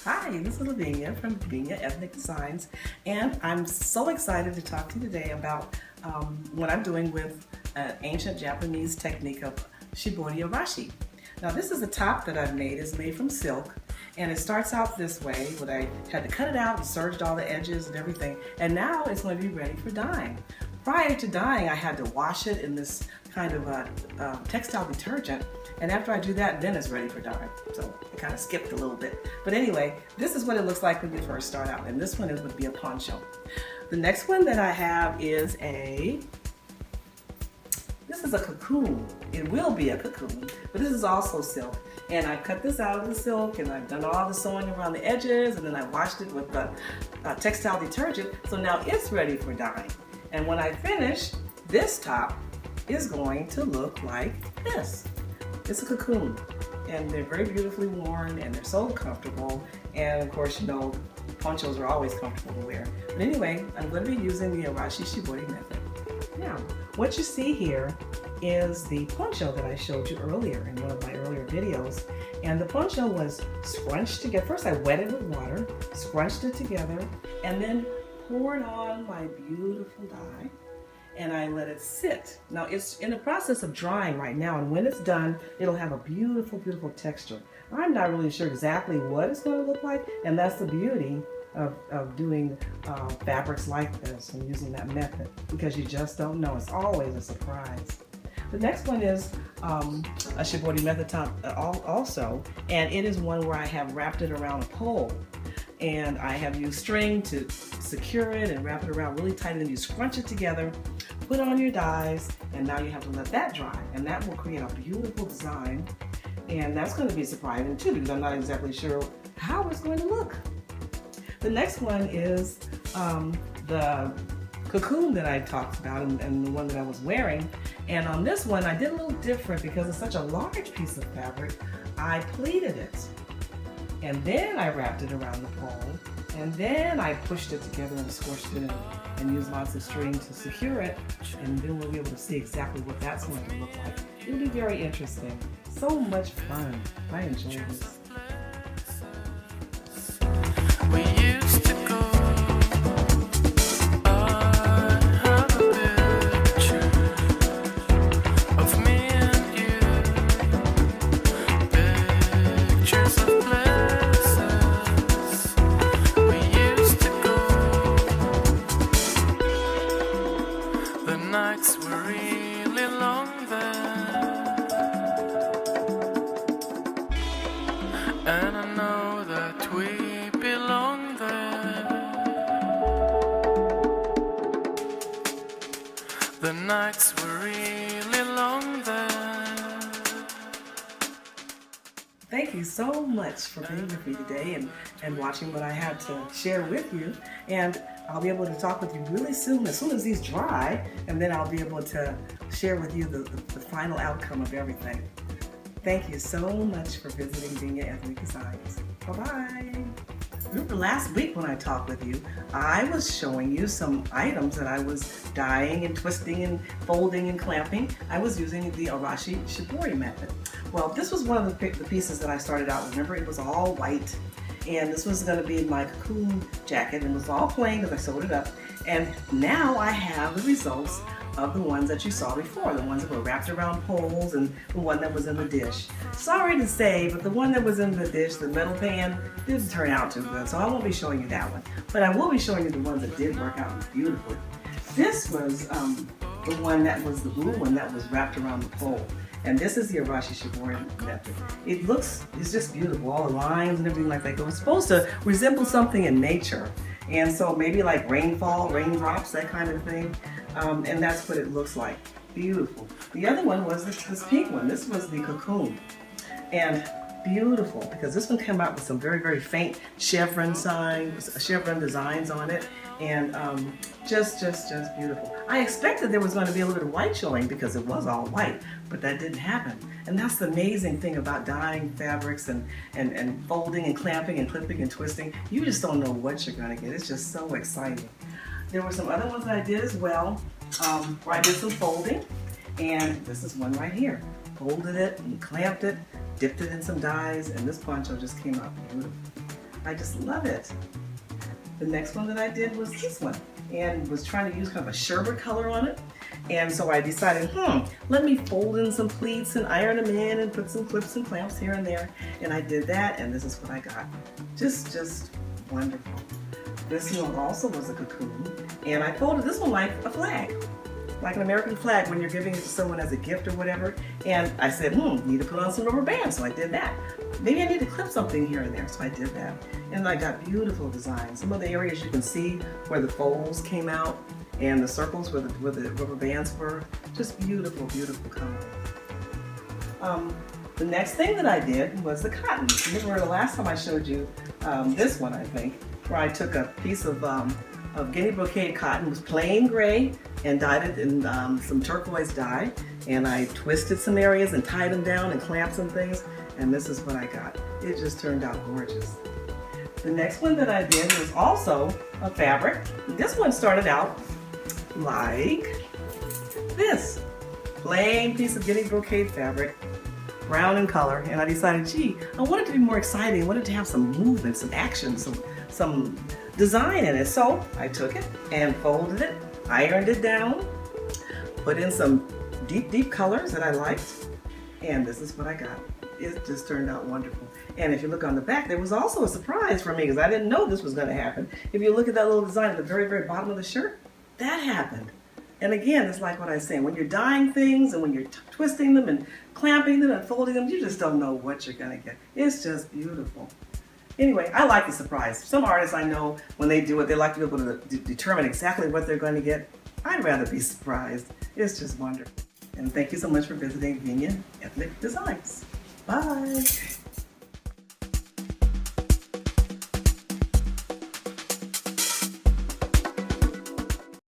Hi, this is Venia from Venia Ethnic Designs, and I'm so excited to talk to you today about what I'm doing with an ancient Japanese technique of Shibori Arashi. Now this is a top that I've made. It's made from silk, and it starts out this way, but I had to cut it out and serged all the edges and everything, and now it's going to be ready for dyeing. Prior to dyeing, I had to wash it in this kind of textile detergent, and after I do that, then it's ready for dyeing. So I kind of skipped a little bit. But anyway, this is what it looks like when you first start out, and this one would be a poncho. The next one that I have is this is a cocoon. It will be a cocoon, but this is also silk. And I cut this out of the silk, and I've done all the sewing around the edges, and then I washed it with the textile detergent. So now it's ready for dyeing. And when I finish, this top is going to look like this. It's a cocoon, and they're very beautifully worn, and they're so comfortable. And of course, you know, ponchos are always comfortable to wear. But anyway, I'm going to be using the Arashi Shibori method. Now, what you see here is the poncho that I showed you earlier in one of my earlier videos. And the poncho was scrunched together. First I wet it with water, scrunched it together, and then poured on my beautiful dye, and I let it sit. Now it's in the process of drying right now, and when it's done, it'll have a beautiful, beautiful texture. I'm not really sure exactly what it's going to look like, and that's the beauty of doing fabrics like this and using that method, because you just don't know. It's always a surprise. The next one is a Shibori method top also, and it is one where I have wrapped it around a pole. And I have used string to secure it and wrap it around really tight, and then you scrunch it together, put on your dyes, and now you have to let that dry, and that will create a beautiful design. And that's going to be surprising too, because I'm not exactly sure how it's going to look. The next one is the cocoon that I talked about, and the one that I was wearing. And on this one I did a little different because it's such a large piece of fabric. I pleated it, and then I wrapped it around the pole, and then I pushed it together and squished it and used lots of string to secure it, and then we'll be able to see exactly what that's going to look like. It'll be very interesting. So much fun. I enjoy this. We used to go. Nights were really long there, and I know that we belong there. The nights were really long there. Thank you so much for being with me today and watching what I had to share with you. And I'll be able to talk with you really soon as these dry, and then I'll be able to share with you the final outcome of everything. Thank you so much for visiting Venia Ethnic Designs. Bye-bye. Remember last week when I talked with you, I was showing you some items that I was dyeing and twisting and folding and clamping. I was using the Arashi Shibori method. Well, this was one of the pieces that I started out with. Remember, it was all white. And this was going to be my cocoon jacket, and it was all plain because I sewed it up. And now I have the results of the ones that you saw before, the ones that were wrapped around poles and the one that was in the dish. Sorry to say, but the one that was in the dish, the metal pan, didn't turn out too good, so I won't be showing you that one. But I will be showing you the ones that did work out beautifully. This was the one that was the blue one that was wrapped around the pole. And this is the Arashi Shibori method. It's just beautiful, all the lines and everything like that. It was supposed to resemble something in nature. And so maybe like rainfall, raindrops, that kind of thing. And that's what it looks like. Beautiful. The other one was this pink one. This was the cocoon. And beautiful, because this one came out with some very, very faint chevron designs on it. And just beautiful. I expected there was going to be a little bit of white showing because it was all white, but that didn't happen. And that's the amazing thing about dyeing fabrics and folding and clamping and clipping and twisting. You just don't know what you're going to get. It's just so exciting. There were some other ones that I did as well, where I did some folding, and this is one right here. Folded it and clamped it, dipped it in some dyes, and this poncho just came out beautiful. I just love it. The next one that I did was this one, and was trying to use kind of a sherbet color on it. And so I decided, let me fold in some pleats and iron them in and put some clips and clamps here and there. And I did that, and this is what I got. Just wonderful. This one also was a cocoon, and I folded this one like a flag, like an American flag when you're giving it to someone as a gift or whatever. And I said, need to put on some rubber bands, so I did that. Maybe I need to clip something here and there, so I did that. And I got beautiful designs. Some of the areas you can see where the folds came out and the circles where the rubber bands were. Just beautiful, beautiful color. The next thing that I did was the cotton. Remember the last time I showed you this one, I think, where I took a piece of Guinea brocade cotton, was plain gray, and dyed it in some turquoise dye. And I twisted some areas and tied them down and clamped some things. And this is what I got. It just turned out gorgeous. The next one that I did was also a fabric. This one started out like this. Plain piece of Guinea brocade fabric, brown in color. And I decided, gee, I want it to be more exciting. I wanted to have some movement, some action, some design in it. So I took it and folded it, ironed it down, put in some deep colors that I liked, and this is what I got. It just turned out wonderful. And if you look on the back, there was also a surprise for me because I didn't know this was going to happen. If you look at that little design at the very bottom of the shirt, that happened. And again, it's like what I was saying, when you're dyeing things and when you're twisting them and clamping them and folding them, you just don't know what you're going to get. It's just beautiful. Anyway, I like the surprise. Some artists I know, when they do it, they like to be able to determine exactly what they're going to get. I'd rather be surprised. It's just wonderful. And thank you so much for visiting Venia Ethnic Designs. Bye.